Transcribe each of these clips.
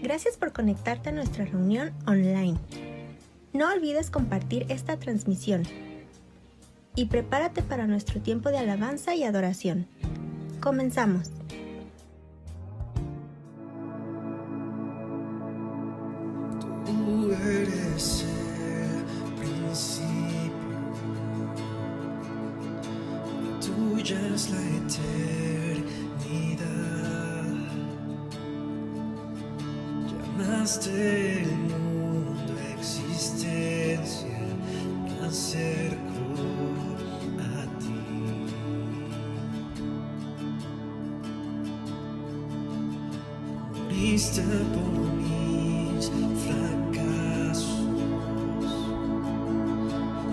Gracias por conectarte a nuestra reunión online. No olvides compartir esta transmisión y prepárate para nuestro tiempo de alabanza y adoración. Comenzamos. Tú eres el principio, tuya es la eternidad. Llamaste el mundo a existencia, me acerco a ti. Moriste por mis fracasos,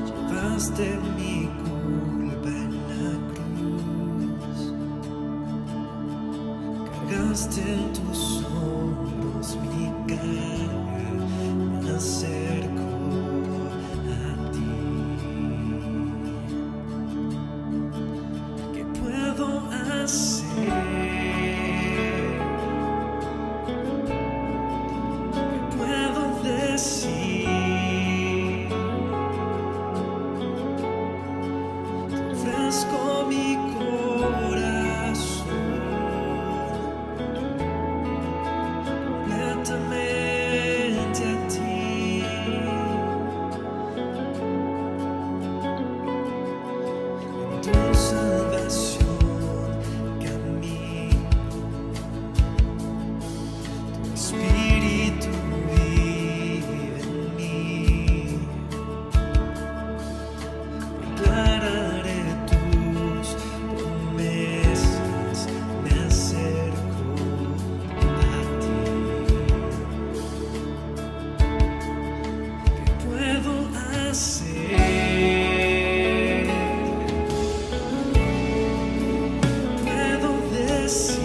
llevaste mi culpa en la cruz, cargaste en tus hombros mi carga, me acerco a ti. ¿Qué puedo hacer? Ofrezco mi corazón completamente a ti. En tu salvación camino, tu espíritu vive en mí. Declararé tus promesas, me acerco a ti. ¿Qué puedo hacer? ¿Qué puedo decir?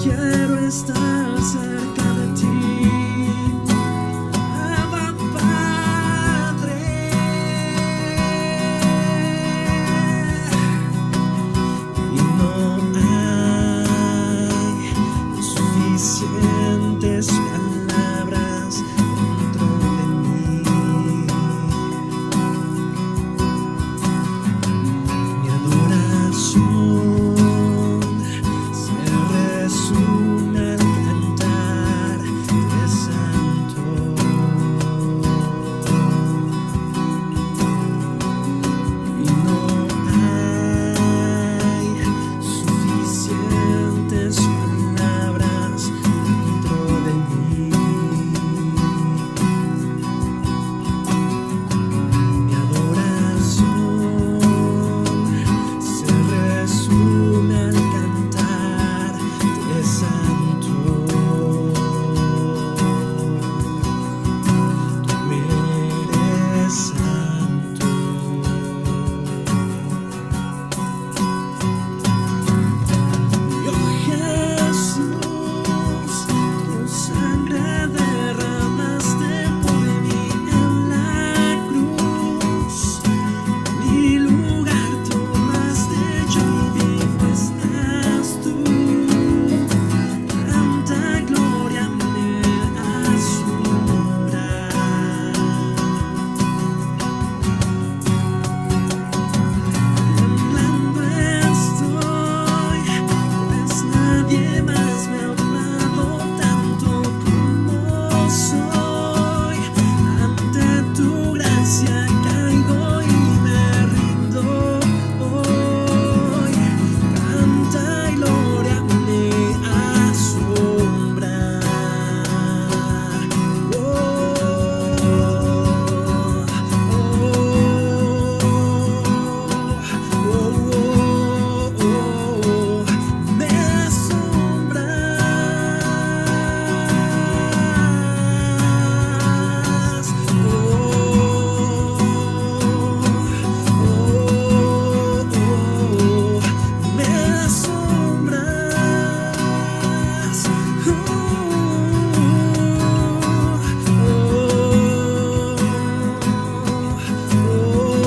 quiero estar cerca de ti. Abba, Padre. Y no hay suficientes palabras dentro de mí. Mi adoración se resume al cantar de santo. Y no hay suficientes palabras dentro de mí. Mi adoración se resume al cantar de santo. Tú eres santo. Oh Jesús, tu sangre derramaste por mí en la cruz. Mi lugar tomaste, yo vivo estás tú. Tanta gloria me asombra. Temblando estoy, pues nadie más me ha amado tanto como soy. Ante tu gracia caigo y me rindo hoy. Tanta gloria me asombra. Me asombras. Me asombras.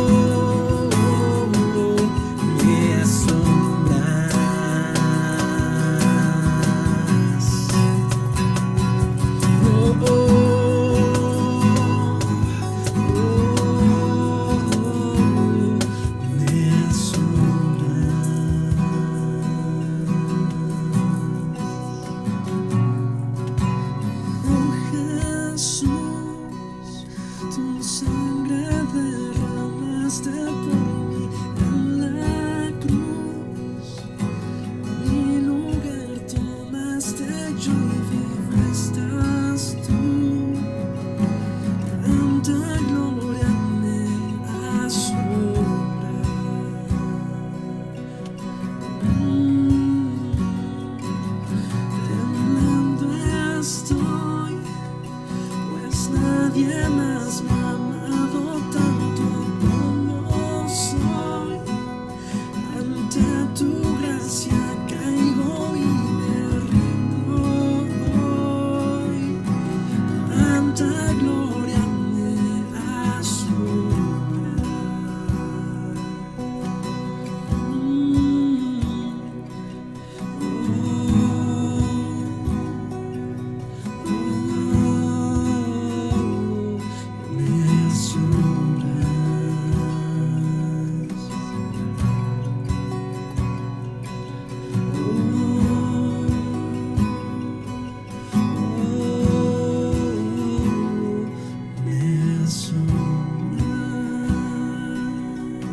Me Oh Jesús, tu sangre derramaste por mí en la cruz. Mi lugar tomaste, yo vivo estás tú. Tanta gloria me asombra. Temblando estoy, pues nadie más me ha amado tanto como soy. Ante tu gracia caigo y me rindo hoy. Tanta gloria me asombra.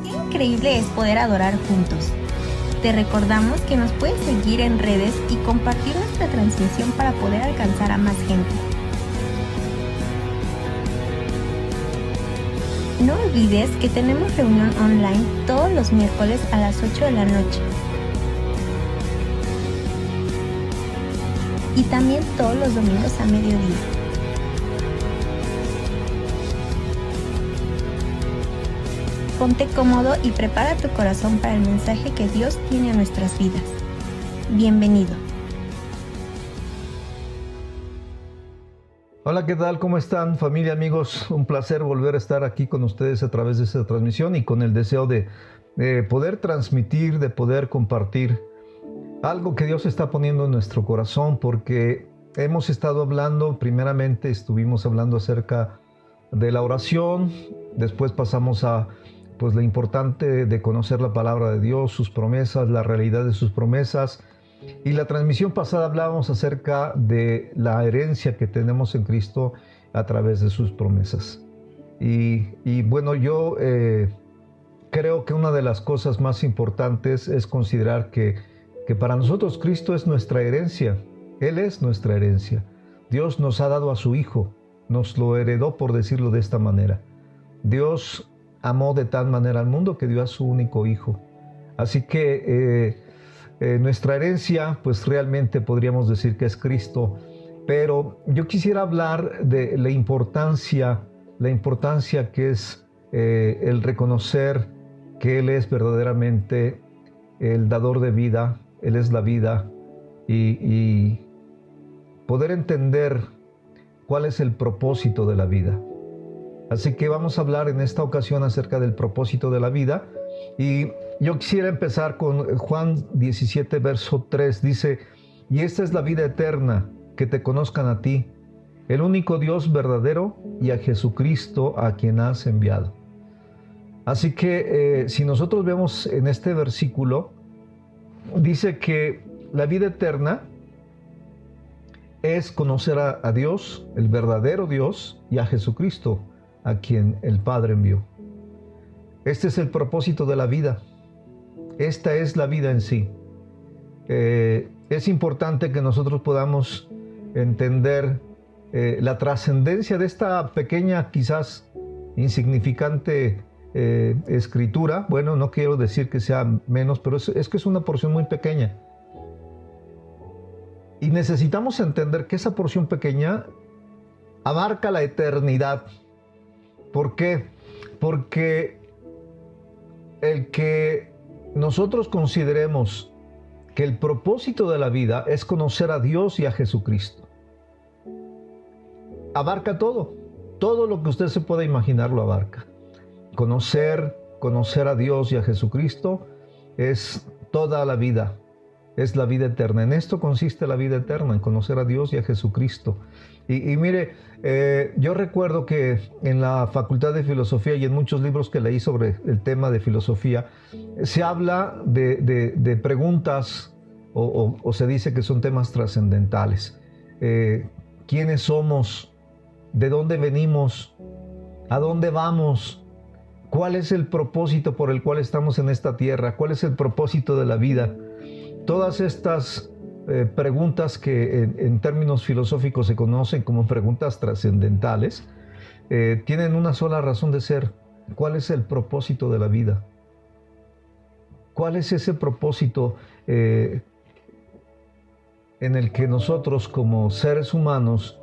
Me increíble es poder adorar juntos. Te recordamos que nos puedes seguir en redes y compartir nuestra transmisión para poder alcanzar a más gente. No olvides que tenemos reunión online todos los miércoles a las 8 de la noche. Y también todos los domingos a mediodía. Ponte cómodo y prepara tu corazón para el mensaje que Dios tiene a nuestras vidas. Bienvenido. Hola, ¿qué tal? ¿Cómo están, familia, amigos? Un placer volver a estar aquí con ustedes a través de esta transmisión y con el deseo de poder transmitir, de poder compartir algo que Dios está poniendo en nuestro corazón, porque hemos estado hablando, primeramente estuvimos hablando acerca de la oración, después pasamos a pues lo importante de conocer la palabra de Dios, sus promesas, la realidad de sus promesas. Y la transmisión pasada hablábamos acerca de la herencia que tenemos en Cristo a través de sus promesas. Y bueno, yo creo que una de las cosas más importantes es considerar que para nosotros Cristo es nuestra herencia. Él es nuestra herencia. Dios nos ha dado a su Hijo, nos lo heredó, por decirlo de esta manera. Dios amó de tal manera al mundo que dio a su único Hijo. Así que nuestra herencia, pues realmente podríamos decir que es Cristo. Pero yo quisiera hablar de la importancia que es el reconocer que Él es verdaderamente el dador de vida, Él es la vida, y poder entender cuál es el propósito de la vida. Así que vamos a hablar en esta ocasión acerca del propósito de la vida. Y yo quisiera empezar con Juan 17, verso 3. Dice: y esta es la vida eterna, que te conozcan a ti, el único Dios verdadero, y a Jesucristo, a quien has enviado. Así que si nosotros vemos en este versículo, dice que la vida eterna es conocer a Dios, el verdadero Dios, y a Jesucristo, a quien el Padre envió. Este es el propósito de la vida. Esta es la vida en sí. Es importante que nosotros podamos entender la trascendencia de esta pequeña, quizás insignificante escritura. Bueno, no quiero decir que sea menos, pero es que es una porción muy pequeña. Y necesitamos entender que esa porción pequeña abarca la eternidad. ¿Por qué? Porque el que nosotros consideremos que el propósito de la vida es conocer a Dios y a Jesucristo, abarca todo lo que usted se pueda imaginar lo abarca. Conocer a Dios y a Jesucristo es toda la vida, es la vida eterna. En esto consiste la vida eterna, en conocer a Dios y a Jesucristo. Y mire, yo recuerdo que en la Facultad de Filosofía y en muchos libros que leí sobre el tema de filosofía, se habla de preguntas o se dice que son temas trascendentales. ¿Quiénes somos? ¿De dónde venimos? ¿A dónde vamos? ¿Cuál es el propósito por el cual estamos en esta tierra? ¿Cuál es el propósito de la vida? Todas estas preguntas que en términos filosóficos se conocen como preguntas trascendentales, tienen una sola razón de ser. ¿Cuál es el propósito de la vida? ¿Cuál es ese propósito en el que nosotros como seres humanos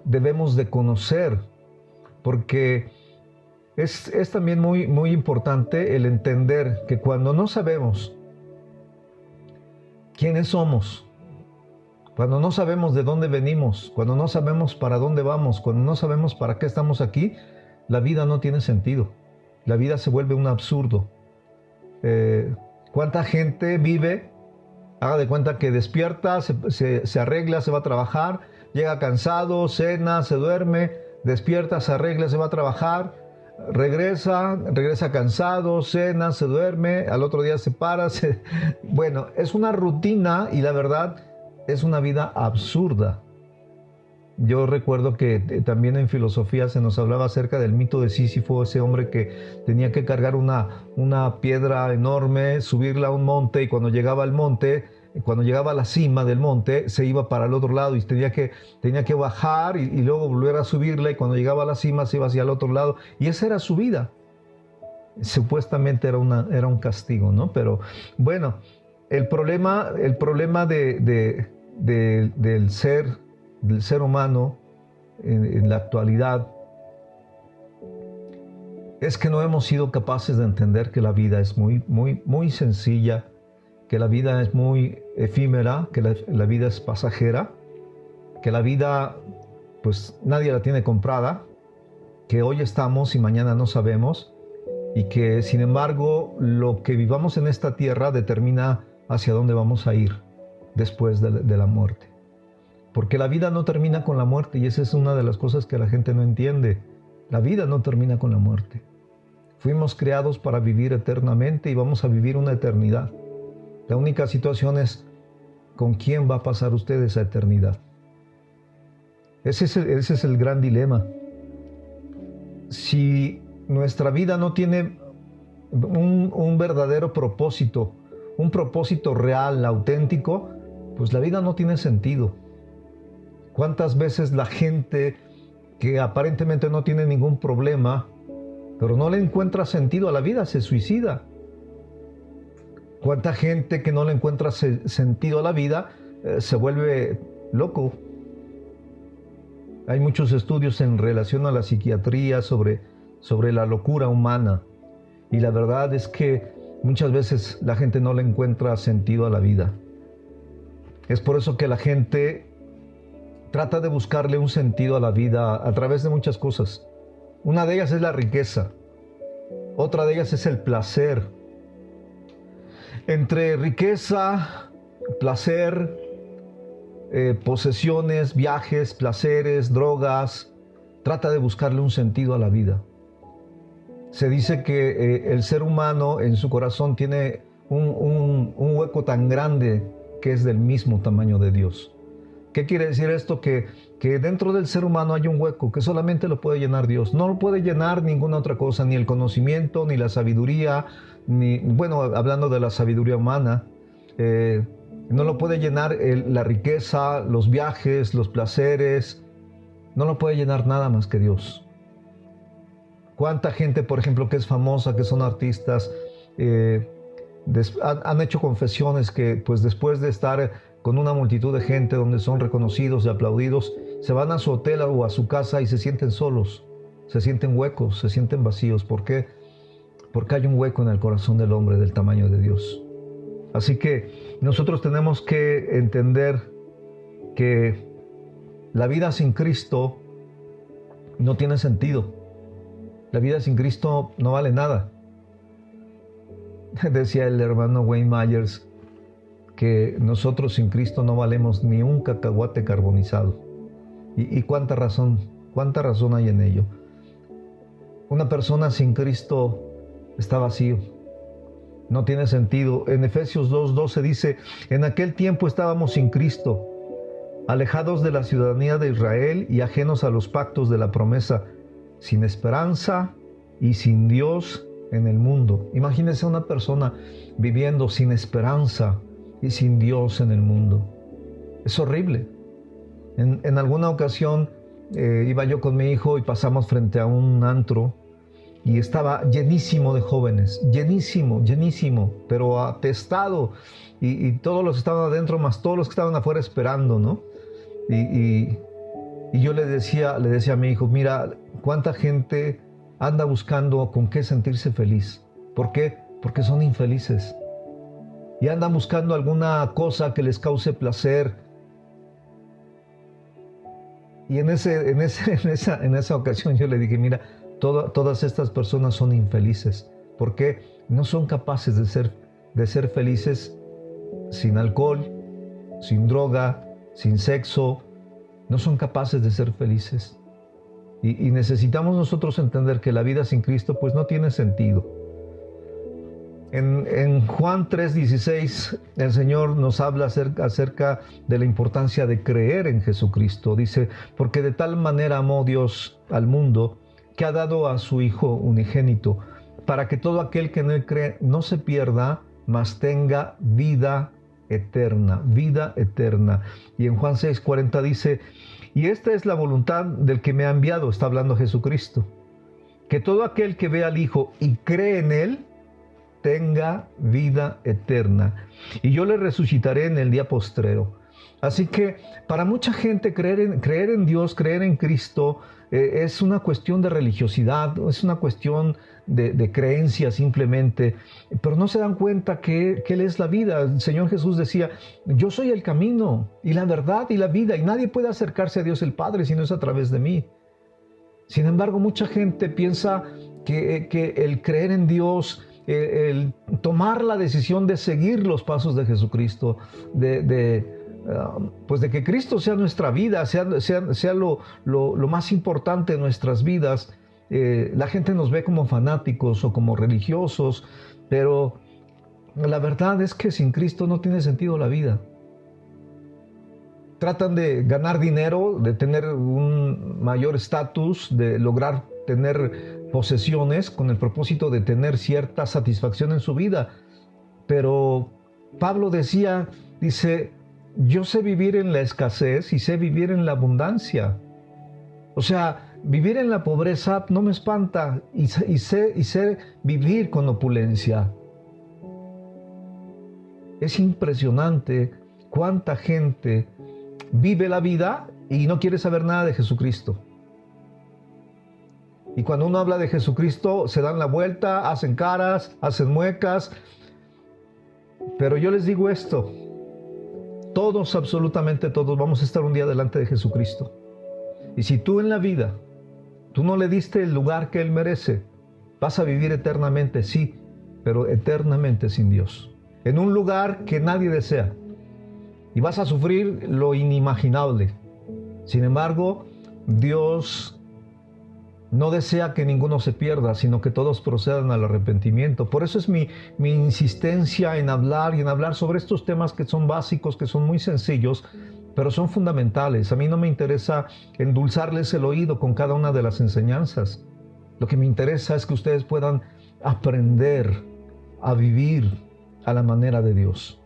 debemos de conocer? Porque es también muy importante el entender que cuando no sabemos quiénes somos, cuando no sabemos de dónde venimos, cuando no sabemos para dónde vamos, cuando no sabemos para qué estamos aquí, la vida no tiene sentido. La vida se vuelve un absurdo. ¿Cuánta gente vive? Haga de cuenta que despierta, se arregla, se va a trabajar, llega cansado, cena, se duerme, despierta, se arregla, se va a trabajar, regresa cansado, cena, se duerme, al otro día se para. Bueno, es una rutina y la verdad es una vida absurda. Yo recuerdo que también en filosofía se nos hablaba acerca del mito de Sísifo, ese hombre que tenía que cargar una piedra enorme, subirla a un monte, y cuando llegaba al monte, cuando llegaba a la cima del monte, se iba para el otro lado y tenía que bajar y luego volver a subirla, y cuando llegaba a la cima se iba hacia el otro lado, y esa era su vida. Supuestamente era un castigo, ¿no? Pero bueno, el problema del ser humano en la actualidad es que no hemos sido capaces de entender que la vida es muy sencilla, que la vida es muy efímera, que la vida es pasajera, que la vida pues nadie la tiene comprada, que hoy estamos y mañana no sabemos, y que sin embargo lo que vivamos en esta tierra determina hacia dónde vamos a ir después de la muerte. Porque la vida no termina con la muerte, y esa es una de las cosas que la gente no entiende. La vida no termina con la muerte. Fuimos creados para vivir eternamente y vamos a vivir una eternidad. La única situación es con quién va a pasar usted esa eternidad. Ese es el gran dilema. Si nuestra vida no tiene un verdadero propósito, un propósito real, auténtico, pues la vida no tiene sentido. ¿Cuántas veces la gente que aparentemente no tiene ningún problema, pero no le encuentra sentido a la vida, se suicida? ¿Cuánta gente que no le encuentra sentido a la vida se vuelve loco? Hay muchos estudios en relación a la psiquiatría sobre la locura humana, y la verdad es que muchas veces la gente no le encuentra sentido a la vida. Es por eso que la gente trata de buscarle un sentido a la vida a través de muchas cosas. Una de ellas es la riqueza, otra de ellas es el placer. Entre riqueza, placer, posesiones, viajes, placeres, drogas, trata de buscarle un sentido a la vida. Se dice que el ser humano en su corazón tiene un hueco tan grande que es del mismo tamaño de Dios. ¿Qué quiere decir esto? Que dentro del ser humano hay un hueco que solamente lo puede llenar Dios. No lo puede llenar ninguna otra cosa, ni el conocimiento, ni la sabiduría, hablando de la sabiduría humana, no lo puede llenar la riqueza, los viajes, los placeres, no lo puede llenar nada más que Dios. ¿Cuánta gente, por ejemplo, que es famosa, que son artistas, han hecho confesiones que pues después de estar con una multitud de gente donde son reconocidos y aplaudidos, se van a su hotel o a su casa y se sienten solos, se sienten huecos, se sienten vacíos? ¿Por qué? Porque hay un hueco en el corazón del hombre del tamaño de Dios. Así que nosotros tenemos que entender que la vida sin Cristo no tiene sentido. La vida sin Cristo no vale nada. Decía el hermano Wayne Myers que nosotros sin Cristo no valemos ni un cacahuate carbonizado. Y cuánta razón hay en ello. Una persona sin Cristo está vacío, no tiene sentido. En Efesios 2:12 dice: en aquel tiempo estábamos sin Cristo, alejados de la ciudadanía de Israel y ajenos a los pactos de la promesa, sin esperanza y sin Dios en el mundo. Imagínense una persona viviendo sin esperanza y sin Dios en el mundo. Es horrible. En alguna ocasión iba yo con mi hijo y pasamos frente a un antro y estaba llenísimo de jóvenes, llenísimo, pero atestado, y todos los que estaban adentro más todos los que estaban afuera esperando, ¿no? Y yo le decía a mi hijo: mira, cuánta gente anda buscando con qué sentirse feliz. ¿Por qué? Porque son infelices. Y andan buscando alguna cosa que les cause placer. Y en esa ocasión yo le dije: mira, todas estas personas son infelices. ¿Por qué? No son capaces de ser felices sin alcohol, sin droga, sin sexo. No son capaces de ser felices. Y necesitamos nosotros entender que la vida sin Cristo pues no tiene sentido. En Juan 3:16 el Señor nos habla acerca de la importancia de creer en Jesucristo. Dice: porque de tal manera amó Dios al mundo, que ha dado a su Hijo unigénito, para que todo aquel que en él cree no se pierda, mas tenga vida eterna. Y en Juan 6:40 dice: y esta es la voluntad del que me ha enviado, está hablando Jesucristo, que todo aquel que ve al Hijo y cree en él tenga vida eterna, y yo le resucitaré en el día postrero. Así que para mucha gente creer en Dios, creer en Cristo, es una cuestión de religiosidad, es una cuestión de creencia simplemente, pero no se dan cuenta que Él es la vida. El Señor Jesús decía, yo soy el camino y la verdad y la vida, y nadie puede acercarse a Dios el Padre si no es a través de mí. Sin embargo, mucha gente piensa que el creer en Dios, el tomar la decisión de seguir los pasos de Jesucristo, pues de que Cristo sea nuestra vida, sea lo más importante en nuestras vidas. La gente nos ve como fanáticos o como religiosos, pero la verdad es que sin Cristo no tiene sentido la vida. Tratan de ganar dinero, de tener un mayor estatus, de lograr tener posesiones con el propósito de tener cierta satisfacción en su vida. Pero Pablo dice, yo sé vivir en la escasez y sé vivir en la abundancia. O sea, vivir en la pobreza no me espanta y sé vivir con opulencia. Es impresionante cuánta gente vive la vida y no quiere saber nada de Jesucristo. Y cuando uno habla de Jesucristo, se dan la vuelta, hacen caras, hacen muecas. Pero yo les digo esto, todos, absolutamente todos, vamos a estar un día delante de Jesucristo. Y si tú en la vida, tú no le diste el lugar que Él merece, vas a vivir eternamente, sí, pero eternamente sin Dios. En un lugar que nadie desea. Y vas a sufrir lo inimaginable. Sin embargo, Dios no desea que ninguno se pierda, sino que todos procedan al arrepentimiento. Por eso es mi insistencia en hablar sobre estos temas que son básicos, que son muy sencillos, pero son fundamentales. A mí no me interesa endulzarles el oído con cada una de las enseñanzas. Lo que me interesa es que ustedes puedan aprender a vivir a la manera de Dios.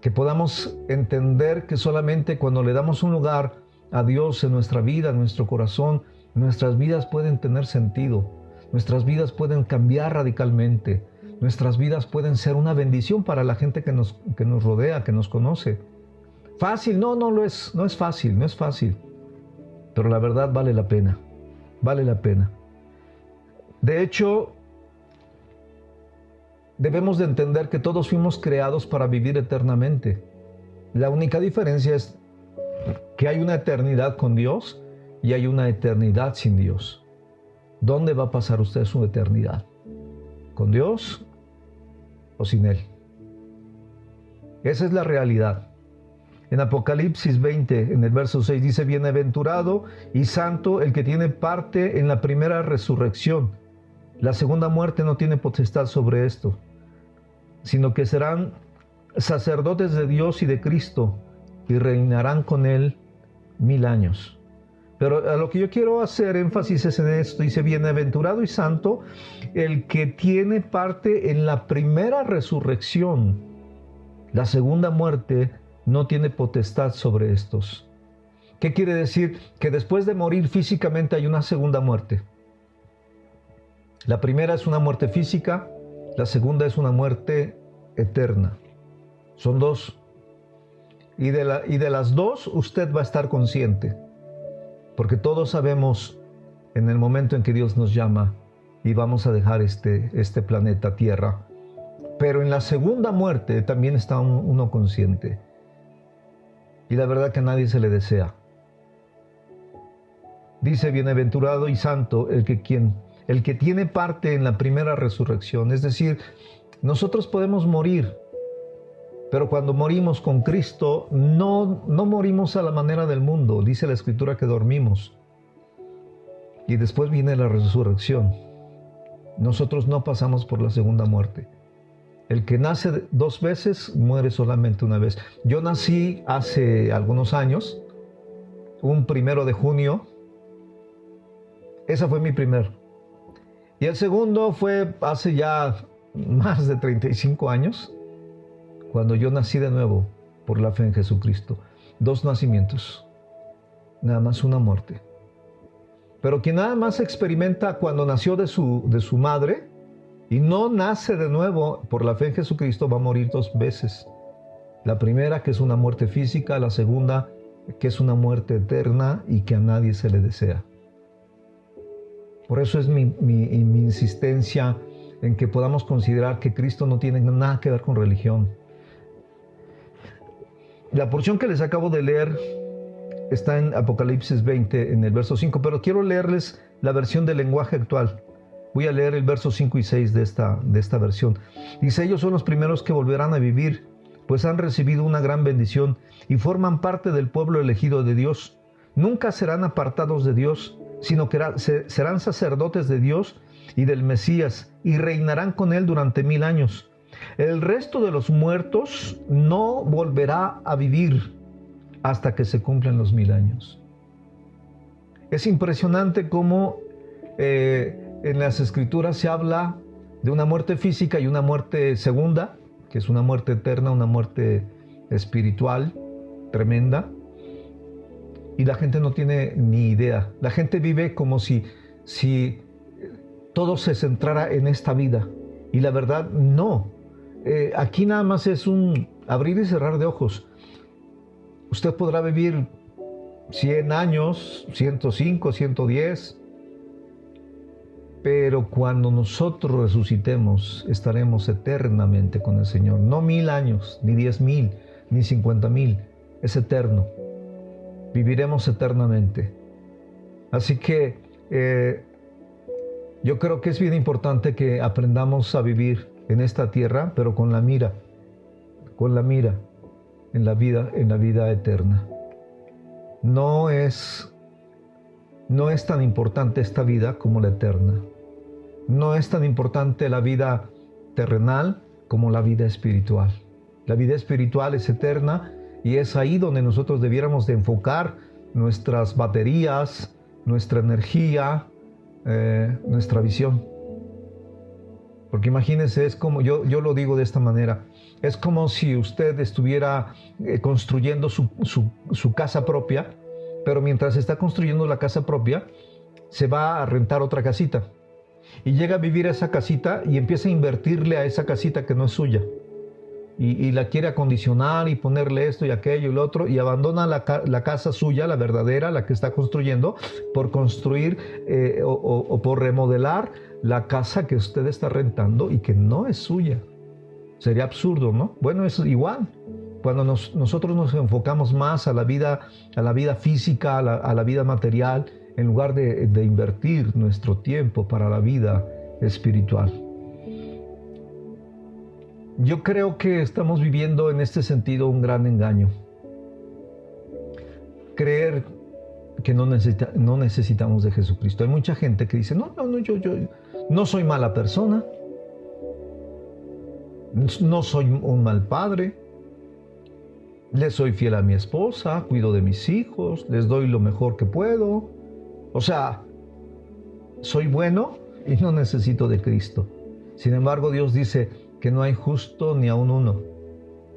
Que podamos entender que solamente cuando le damos un lugar a Dios en nuestra vida, en nuestro corazón, nuestras vidas pueden tener sentido, nuestras vidas pueden cambiar radicalmente, nuestras vidas pueden ser una bendición para la gente que nos rodea, que nos conoce. Fácil, no es fácil, pero la verdad vale la pena. De hecho, debemos de entender que todos fuimos creados para vivir eternamente. La única diferencia es que hay una eternidad con Dios y hay una eternidad sin Dios. ¿Dónde va a pasar usted su eternidad? ¿Con Dios o sin Él? Esa es la realidad. En Apocalipsis 20, en el verso 6, dice, bienaventurado y santo el que tiene parte en la primera resurrección. La segunda muerte no tiene potestad sobre esto, sino que serán sacerdotes de Dios y de Cristo y reinarán con Él 1000 años. Pero a lo que yo quiero hacer énfasis es en esto. Dice, bienaventurado y santo el que tiene parte en la primera resurrección. La segunda muerte no tiene potestad sobre estos. ¿Qué quiere decir? Que después de morir físicamente hay una segunda muerte. La primera es una muerte física, la segunda es una muerte eterna. Son dos. Y de las dos usted va a estar consciente. Porque todos sabemos en el momento en que Dios nos llama y vamos a dejar este planeta Tierra. Pero en la segunda muerte también está uno consciente. Y la verdad que a nadie se le desea. Dice, bienaventurado y santo el que tiene parte en la primera resurrección. Es decir, nosotros podemos morir, pero cuando morimos con Cristo, no morimos a la manera del mundo. Dice la Escritura que dormimos. Y después viene la resurrección. Nosotros no pasamos por la segunda muerte. El que nace 2 veces, muere solamente una vez. Yo nací hace algunos años, un 1 de junio. Esa fue mi primer. Y el segundo fue hace ya más de 35 años. Cuando yo nací de nuevo por la fe en Jesucristo. 2 nacimientos, nada más una muerte. Pero quien nada más experimenta cuando nació de su madre y no nace de nuevo por la fe en Jesucristo va a morir 2 veces. La primera, que es una muerte física; la segunda, que es una muerte eterna y que a nadie se le desea. Por eso es mi insistencia en que podamos considerar que Cristo no tiene nada que ver con religión. La porción que les acabo de leer está en Apocalipsis 20, en el verso 5, pero quiero leerles la versión del lenguaje actual. Voy a leer el verso 5 y 6 de esta versión. Dice: ellos son los primeros que volverán a vivir, pues han recibido una gran bendición y forman parte del pueblo elegido de Dios. Nunca serán apartados de Dios, sino que serán sacerdotes de Dios y del Mesías, y reinarán con él durante 1000 años. El resto de los muertos no volverá a vivir hasta que se cumplan los 1000 años. Es impresionante cómo en las Escrituras se habla de una muerte física y una muerte segunda, que es una muerte eterna, una muerte espiritual tremenda, y la gente no tiene ni idea. La gente vive como si todo se centrara en esta vida, y la verdad no. Aquí nada más es un abrir y cerrar de ojos. Usted podrá vivir 100 años, 105, 110, pero cuando nosotros resucitemos estaremos eternamente con el Señor. No 1000 años, ni 10,000, ni 50,000. Es eterno. Viviremos eternamente. Así que yo creo que es bien importante que aprendamos a vivir en esta tierra, pero con la mira en la vida eterna. No es tan importante esta vida como la eterna. No es tan importante la vida terrenal como la vida espiritual. La vida espiritual es eterna y es ahí donde nosotros debiéramos de enfocar nuestras baterías, nuestra energía, nuestra visión. Porque imagínense, es como, yo lo digo de esta manera, es como si usted estuviera construyendo su casa propia, pero mientras está construyendo la casa propia, se va a rentar otra casita. Y llega a vivir a esa casita y empieza a invertirle a esa casita que no es suya. Y la quiere acondicionar y ponerle esto y aquello y lo otro, y abandona la casa suya, la verdadera, la que está construyendo, por construir o por remodelar la casa que usted está rentando y que no es suya. Sería absurdo, ¿no? Bueno, es igual. Cuando nosotros nos enfocamos más a la vida física, a la vida material, en lugar de invertir nuestro tiempo para la vida espiritual. Yo creo que estamos viviendo en este sentido un gran engaño. Creer que no necesitamos de Jesucristo. Hay mucha gente que dice, no, yo no soy mala persona, no soy un mal padre, le soy fiel a mi esposa, cuido de mis hijos, les doy lo mejor que puedo. O sea, soy bueno y no necesito de Cristo. Sin embargo, Dios dice que no hay justo ni aun uno.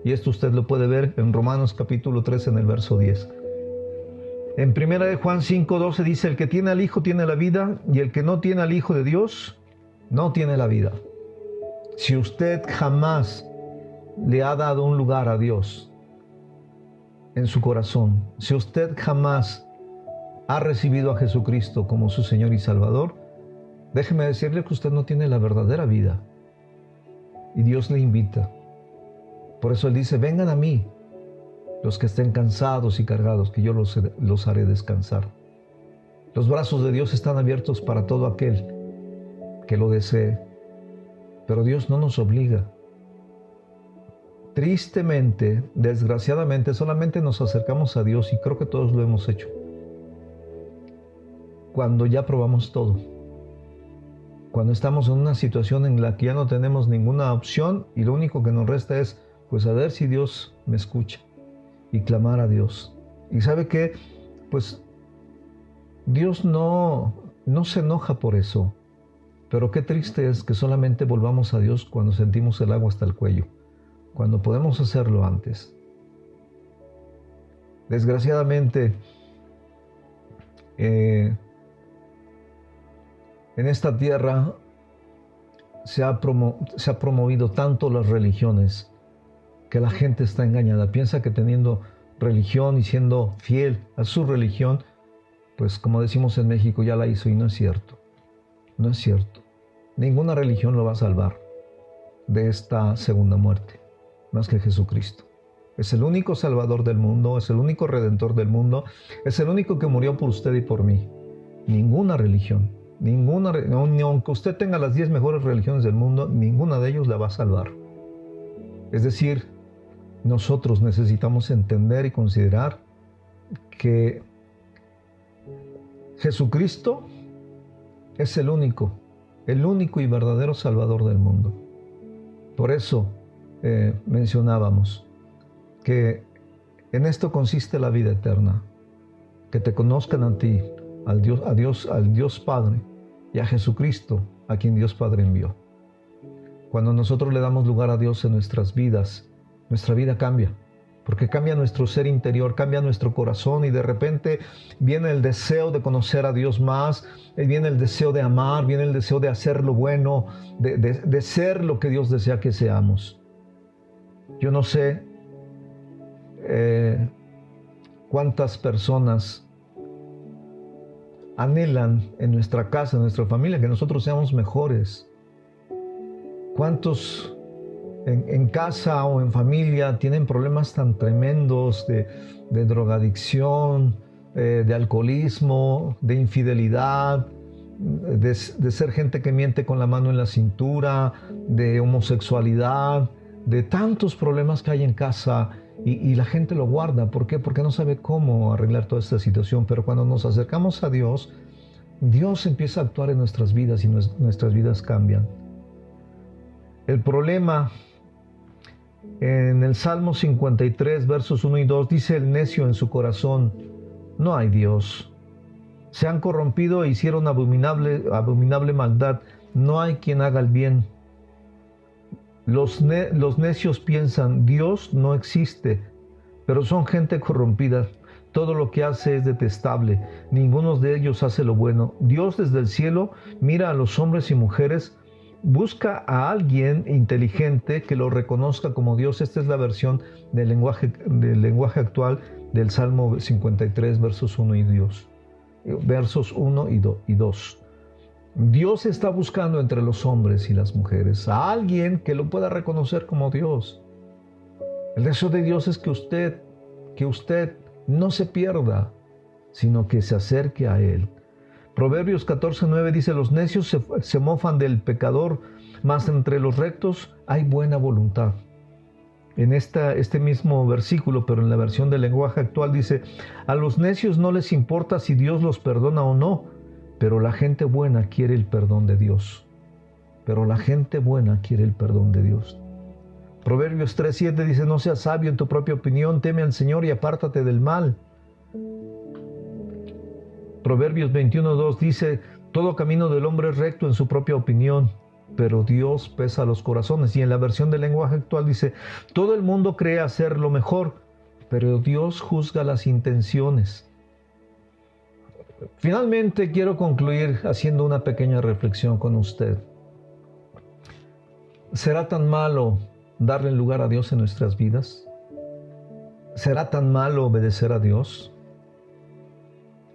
Y esto usted lo puede ver en Romanos capítulo 3 en el verso 10. En 1 de Juan 5:12 dice, el que tiene al Hijo tiene la vida, y el que no tiene al Hijo de Dios no tiene la vida. Si usted jamás le ha dado un lugar a Dios en su corazón, si usted jamás ha recibido a Jesucristo como su Señor y Salvador, déjeme decirle que usted no tiene la verdadera vida. Y Dios le invita. Por eso Él dice, vengan a mí, los que estén cansados y cargados, que yo los haré descansar. Los brazos de Dios están abiertos para todo aquel que lo desee. Pero Dios no nos obliga. Tristemente, desgraciadamente, solamente nos acercamos a Dios, y creo que todos lo hemos hecho, cuando ya probamos todo. Cuando estamos en una situación en la que ya no tenemos ninguna opción y lo único que nos resta es, pues, a ver si Dios me escucha, y clamar a Dios. Y ¿sabe qué? Pues Dios no se enoja por eso. Pero qué triste es que solamente volvamos a Dios cuando sentimos el agua hasta el cuello, cuando podemos hacerlo antes. Desgraciadamente, en esta tierra se ha promovido tanto las religiones que la gente está engañada. Piensa que teniendo religión y siendo fiel a su religión, pues como decimos en México, ya la hizo, y no es cierto. No es cierto. Ninguna religión lo va a salvar de esta segunda muerte, más que Jesucristo. Es el único Salvador del mundo, es el único Redentor del mundo, es el único que murió por usted y por mí. Ninguna religión, ni aunque usted tenga las 10 mejores religiones del mundo, ninguna de ellos la va a salvar. Es decir, nosotros necesitamos entender y considerar que Jesucristo es el único y verdadero Salvador del mundo. Por eso mencionábamos que en esto consiste la vida eterna, que te conozcan a ti, al Dios Padre, y a Jesucristo, a quien Dios Padre envió. Cuando nosotros le damos lugar a Dios en nuestras vidas, nuestra vida cambia, porque cambia nuestro ser interior, cambia nuestro corazón, y de repente viene el deseo de conocer a Dios más, viene el deseo de amar, viene el deseo de hacer lo bueno, de ser lo que Dios desea que seamos. Yo no sé cuántas personas anhelan en nuestra casa, en nuestra familia, que nosotros seamos mejores. ¿Cuántos en casa o en familia tienen problemas tan tremendos de drogadicción, de alcoholismo, de infidelidad, de ser gente que miente con la mano en la cintura, de homosexualidad, de tantos problemas que hay en casa, y la gente lo guarda? ¿Por qué? Porque no sabe cómo arreglar toda esta situación. Pero cuando nos acercamos a Dios, Dios empieza a actuar en nuestras vidas y nuestras vidas cambian. El problema en el Salmo 53, versos 1 y 2, dice: el necio en su corazón: no hay Dios. Se han corrompido e hicieron abominable maldad. No hay quien haga el bien. Los necios piensan: Dios no existe, pero son gente corrompida. Todo lo que hace es detestable. Ninguno de ellos hace lo bueno. Dios desde el cielo mira a los hombres y mujeres. Busca a alguien inteligente que lo reconozca como Dios. Esta es la versión del lenguaje actual del Salmo 53, versos 1 y 2. Dios está buscando entre los hombres y las mujeres a alguien que lo pueda reconocer como Dios. El deseo de Dios es que usted no se pierda, sino que se acerque a Él. Proverbios 14:9 dice: los necios se mofan del pecador, mas entre los rectos hay buena voluntad. En este mismo versículo, pero en la versión del lenguaje actual, dice: a los necios no les importa si Dios los perdona o no, pero la gente buena quiere el perdón de Dios. Proverbios 3:7 dice: no seas sabio en tu propia opinión, teme al Señor y apártate del mal. Proverbios 21:2 dice: todo camino del hombre es recto en su propia opinión, pero Dios pesa los corazones. Y en la versión del lenguaje actual dice: todo el mundo cree hacer lo mejor, pero Dios juzga las intenciones. Finalmente quiero concluir haciendo una pequeña reflexión con usted. ¿Será tan malo darle lugar a Dios en nuestras vidas? ¿Será tan malo obedecer a Dios?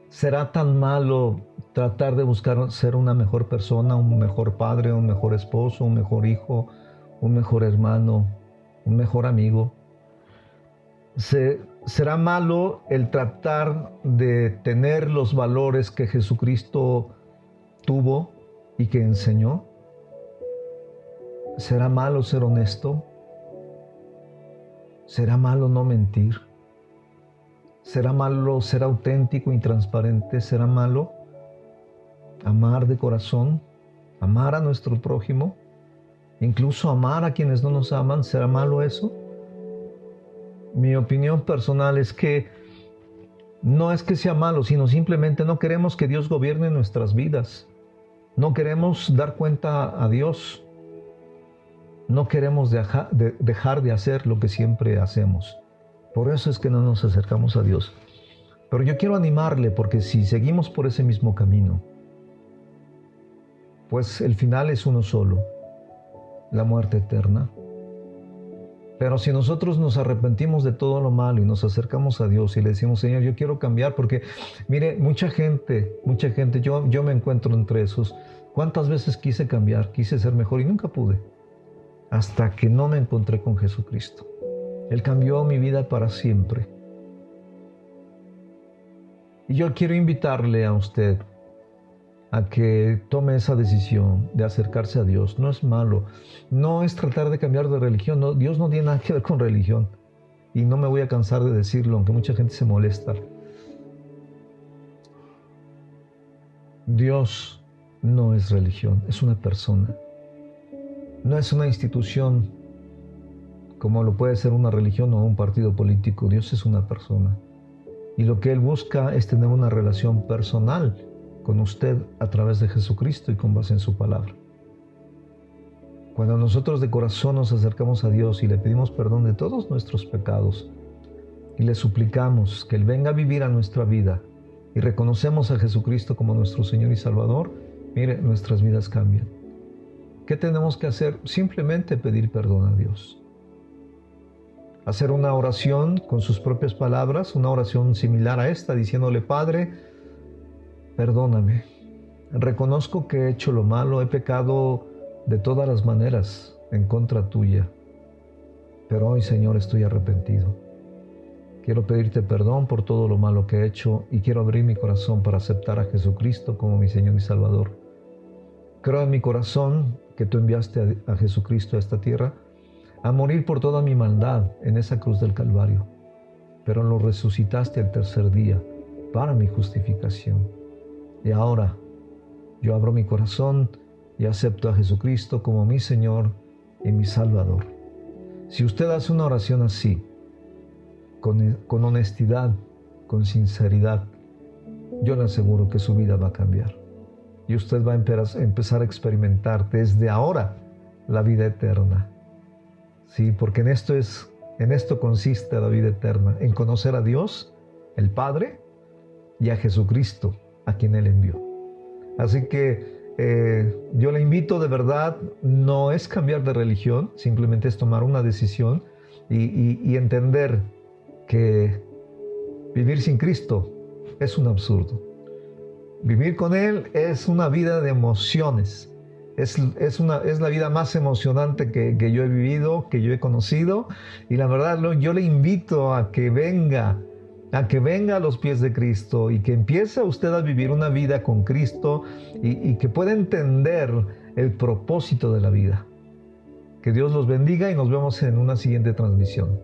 ¿Será tan malo tratar de buscar ser una mejor persona, un mejor padre, un mejor esposo, un mejor hijo, un mejor hermano, un mejor amigo? ¿Será malo el tratar de tener los valores que Jesucristo tuvo y que enseñó? ¿Será malo ser honesto? ¿Será malo no mentir? ¿Será malo ser auténtico y transparente? ¿Será malo amar de corazón? ¿Amar a nuestro prójimo? ¿Incluso amar a quienes no nos aman? ¿Será malo eso? Mi opinión personal es que no es que sea malo, sino simplemente no queremos que Dios gobierne nuestras vidas. No queremos dar cuenta a Dios. No queremos dejar de hacer lo que siempre hacemos. Por eso es que no nos acercamos a Dios. Pero yo quiero animarle, porque si seguimos por ese mismo camino, pues el final es uno solo: la muerte eterna. Pero si nosotros nos arrepentimos de todo lo malo y nos acercamos a Dios y le decimos, Señor, yo quiero cambiar, porque mire, mucha gente, yo me encuentro entre esos. ¿Cuántas veces quise cambiar, quise ser mejor y nunca pude? Hasta que no me encontré con Jesucristo. Él cambió mi vida para siempre. Y yo quiero invitarle a usted a que tome esa decisión de acercarse a Dios. No es malo, no es tratar de cambiar de religión. No, Dios no tiene nada que ver con religión. Y no me voy a cansar de decirlo, aunque mucha gente se molesta. Dios no es religión, es una persona. No es una institución como lo puede ser una religión o un partido político. Dios es una persona. Y lo que Él busca es tener una relación personal con usted a través de Jesucristo y con base en su palabra. Cuando nosotros de corazón nos acercamos a Dios y le pedimos perdón de todos nuestros pecados y le suplicamos que Él venga a vivir a nuestra vida y reconocemos a Jesucristo como nuestro Señor y Salvador, mire, nuestras vidas cambian. ¿Qué tenemos que hacer? Simplemente pedir perdón a Dios. Hacer una oración con sus propias palabras, una oración similar a esta, diciéndole, Padre, perdóname. Reconozco que he hecho lo malo, he pecado de todas las maneras en contra tuya. Pero hoy, Señor, estoy arrepentido. Quiero pedirte perdón por todo lo malo que he hecho y quiero abrir mi corazón para aceptar a Jesucristo como mi Señor y Salvador. Creo en mi corazón que tú enviaste a Jesucristo a esta tierra a morir por toda mi maldad en esa cruz del Calvario, pero lo resucitaste al tercer día para mi justificación. Y ahora yo abro mi corazón y acepto a Jesucristo como mi Señor y mi Salvador. Si usted hace una oración así, con honestidad, con sinceridad, yo le aseguro que su vida va a cambiar. Y usted va a empezar a experimentar desde ahora la vida eterna. Sí, porque en esto consiste la vida eterna, en conocer a Dios, el Padre, y a Jesucristo, a quien Él envió. Así que yo le invito de verdad, no es cambiar de religión, simplemente es tomar una decisión y entender que vivir sin Cristo es un absurdo. Vivir con Él es una vida de emociones. Es la vida más emocionante que yo he vivido, que yo he conocido. Y la verdad, yo le invito a que venga a los pies de Cristo y que empiece usted a vivir una vida con Cristo y que pueda entender el propósito de la vida. Que Dios los bendiga y nos vemos en una siguiente transmisión.